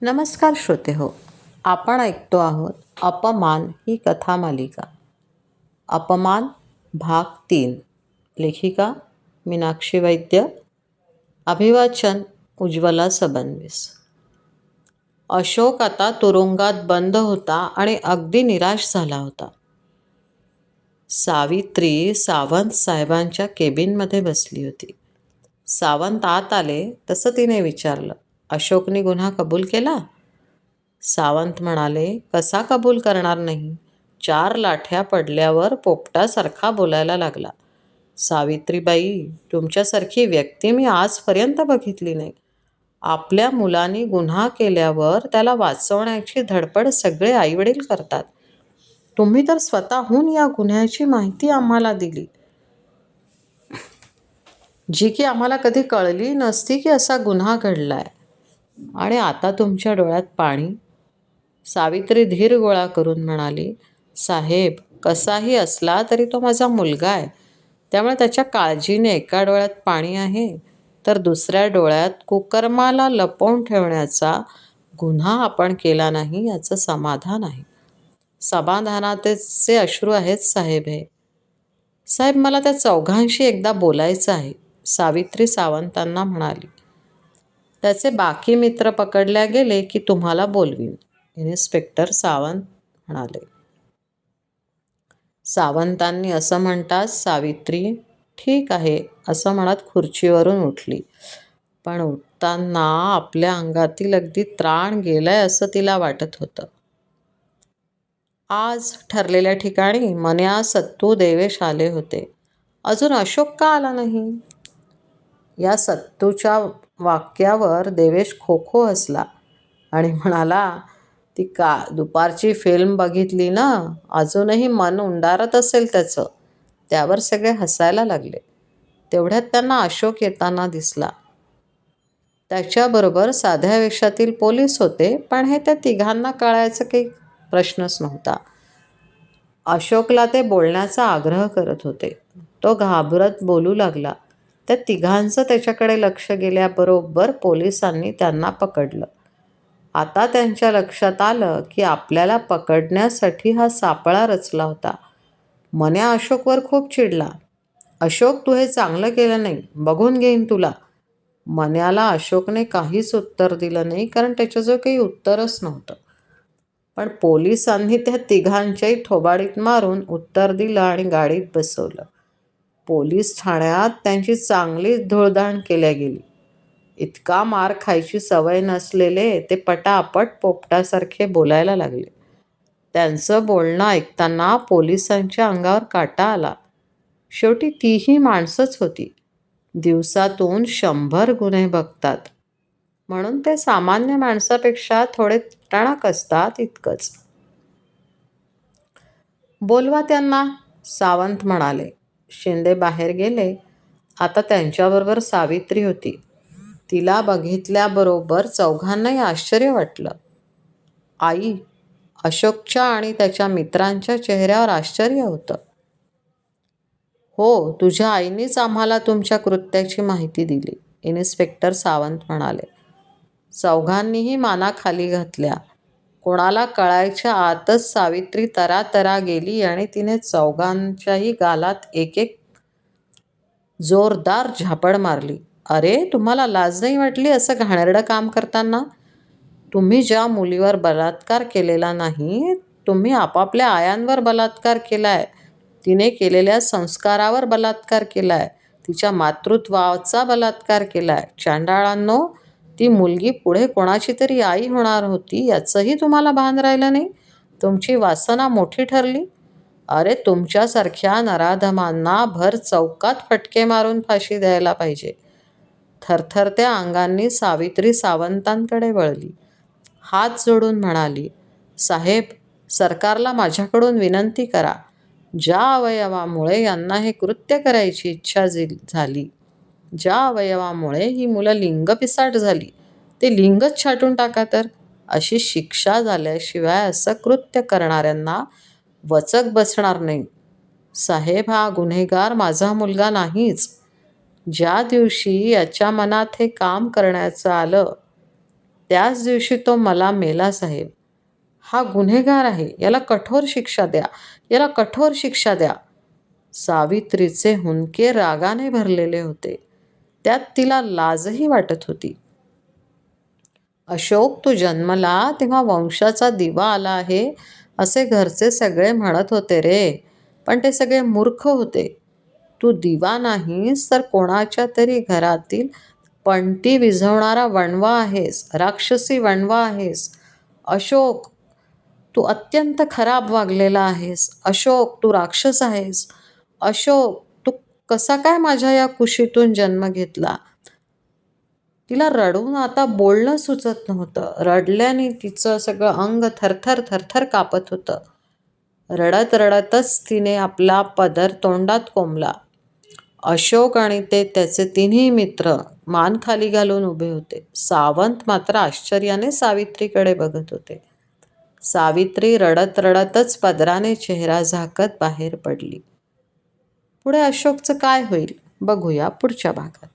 नमस्कार श्रोते हो. आपण ऐकतो आहोत अपमान ही कथा मालिका. अपमान भाग 3. लेखिका मीनाक्षी वैद्य. अभिवाचन उज्ज्वला सबनवीस. अशोक आता तुरुंगात बंद होता आणि अगदी निराश झाला होता. सावित्री सावंत साहेबांच्या केबिनमध्ये बसली होती. सावंत आत आले तसं तिने विचारलं, अशोकने गुन्हा कबूल केला? सावंत म्हणाले, कसा कबूल करणार नाही? 4 लाठ्या पडल्यावर पोपटासारखा बोलायला लागला. सावित्रीबाई, तुमच्यासारखी व्यक्ती मी आजपर्यंत बघितली नाही. आपल्या मुलांनी गुन्हा केल्यावर त्याला वाचवण्याची धडपड सगळे आईवडील करतात. तुम्ही तर स्वतःहून या गुन्ह्याची माहिती आम्हाला दिली, जी की आम्हाला कधी कळली नसती की असा गुन्हा घडलाय. आणि आता तुमच्या डोळ्यात पाणी? सावित्री धीर गोळा करून म्हणाली, साहेब, कसाही असला तरी तो माझा मुलगा आहे. त्यामुळे त्याच्या काळजीने एका डोळ्यात पाणी आहे तर दुसऱ्या डोळ्यात कुकर्माला लपवून ठेवण्याचा गुन्हा आपण केला नाही याचं समाधान आहे. समाधानाचे अश्रू आहेत साहेब हे. साहेब, मला त्या चौघांशी एकदा बोलायचं आहे, सावित्री सावंतांना म्हणाली. त्याचे बाकी मित्र पकडल्या गेले की तुम्हाला बोलवीन, इन्स्पेक्टर सावंत म्हणाले. सावंतांनी असं म्हणताच सावित्री ठीक आहे असं म्हणत खुर्चीवरून उठली. पण उठताना आपल्या अंगातील अगदी त्राण गेलाय असं तिला वाटत होतं. आज ठरलेल्या ठिकाणी मन्या, सत्तू, देवेश आले होते. अजून अशोक का आला नाही? या सत्तूच्या वाक्यावर देवेश खो हसला आणि म्हणाला, ती दुपारची फिल्म बघितली ना, अजूनही मन उंडारत असेल त्याचं. त्यावर सगळे हसायला लागले. तेवढ्यात त्यांना अशोक येताना दिसला. त्याच्याबरोबर साध्या वेशातील पोलीस होते, पण हे त्या तिघांना कळायचं काही प्रश्नच नव्हता. अशोकला ते बोलण्याचा आग्रह करत होते. तो घाबरत बोलू लागला. त्या तिघांचं त्याच्याकडे लक्ष गेल्याबरोबर पोलिसांनी त्यांना पकडलं. आता त्यांच्या लक्षात आलं की आपल्याला पकडण्यासाठी हा सापळा रचला होता. मन्या अशोकवर खूप चिडला. अशोक, तू हे चांगलं केलं नाही, बघून घेईन तुला. मन्याला अशोकने काहीच उत्तर दिलं नाही, कारण त्याच्याजवळ काही उत्तरच नव्हतं. पण पोलिसांनी त्या तिघांच्याही थोबाडीत मारून उत्तर दिलं आणि गाडीत बसवलं. पोलीस ठाण्यात त्यांची चांगलीच धुळदाण केल्या गेली. इतका मार खायची सवय नसलेले ते पटापट पोपटासारखे बोलायला लागले. त्यांचं बोलणं ऐकताना पोलिसांच्या अंगावर काटा आला. शेवटी तीही माणसंच होती. दिवसातून 100 गुन्हे बघतात, म्हणून ते सामान्य माणसापेक्षा थोडे टणक असतात, इतकंच. बोलवा त्यांना, सावंत म्हणाले. शिंदे बाहेर गेले. आता त्यांच्याबरोबर सावित्री होती. तिला बघितल्याबरोबर चौघांनाही आश्चर्य वाटलं. आई, अशोकच्या आणि त्याच्या मित्रांच्या चेहऱ्यावर आश्चर्य होतं. हो, तुझ्या आईनेच आम्हाला तुमच्या कृत्याची माहिती दिली, इन्स्पेक्टर सावंत म्हणाले. चौघांनीही माना खाली घातल्या. कोणाला कळायच्या आतच सावित्री तरातरा गेली आणि तिने चौघांच्याही गालात एक जोरदार झापड मारली. अरे, तुम्हाला लाज नाही वाटली असं घाणेरडं काम करताना? तुम्ही ज्या मुलीवर बलात्कार केलेला नाही, तुम्ही आपापल्या आयांवर बलात्कार केलाय. तिने केलेल्या संस्कारावर बलात्कार केलाय. तिच्या मातृत्वाचा बलात्कार केलाय. चांडाळांनो, ती मुलगी पुढे कोणाची तरी आई होणार होती याचंही तुम्हाला भान राहिलं नाही. तुमची वासना मोठी ठरली. अरे, तुमच्यासारख्या नराधमांना भर चौकात फटके मारून फाशी द्यायला पाहिजे. थरथरत्या अंगांनी सावित्री सावंतांकडे वळली. हात जोडून म्हणाली, साहेब, सरकारला माझ्याकडून विनंती करा. ज्या अवयवामुळे यांना हे कृत्य करायची इच्छा झाली, ज्या अवयवामुळे ही मुलं लिंगपिसाट झाली, ते लिंगच छाटून टाका तर. अशी शिक्षा झाल्याशिवाय असं कृत्य करणाऱ्यांना वचक बसणार नाही. साहेब, हा गुन्हेगार माझा मुलगा नाहीच. ज्या दिवशी याच्या मनात हे काम करण्याचं आलं त्याच दिवशी तो मला मेला साहेब. हा गुन्हेगार आहे, याला कठोर शिक्षा द्या, याला कठोर शिक्षा द्या. सावित्रीचे हुंदके रागाने भरलेले होते. त्यात तिला लाजही वाटत होती. अशोक, तू जन्मला तेव्हा वंशाचा दिवा आला आहे असे घरचे सगळे म्हणत होते रे. पण ते सगळे मूर्ख होते. तू दिवा नाहीस तर कोणाच्या तरी घरातील पणती विझवणारा वणवा आहेस, राक्षसी वणवा आहेस. अशोक, तू अत्यंत खराब वागलेला आहेस. अशोक, तू राक्षस आहेस. अशोक, तू कसा काय माझ्या या कुशीतून जन्म घेतला. तिला रडून आता बोलणं सुचत नव्हतं. रडल्याने तिचं सगळं अंग थरथर थरथर कापत होतं. रडत रडतच तिने आपला पदर तोंडात कोंबला. अशोक आणि ते त्याचे तिन्ही मित्र मान खाली घालून उभे होते. सावंत मात्र आश्चर्याने सावित्रीकडे बघत होते. सावित्री रडत रडतच पदराने चेहरा झाकत बाहेर पडली. पुढे अशोकचं काय होईल बघूया पुढच्या भागात.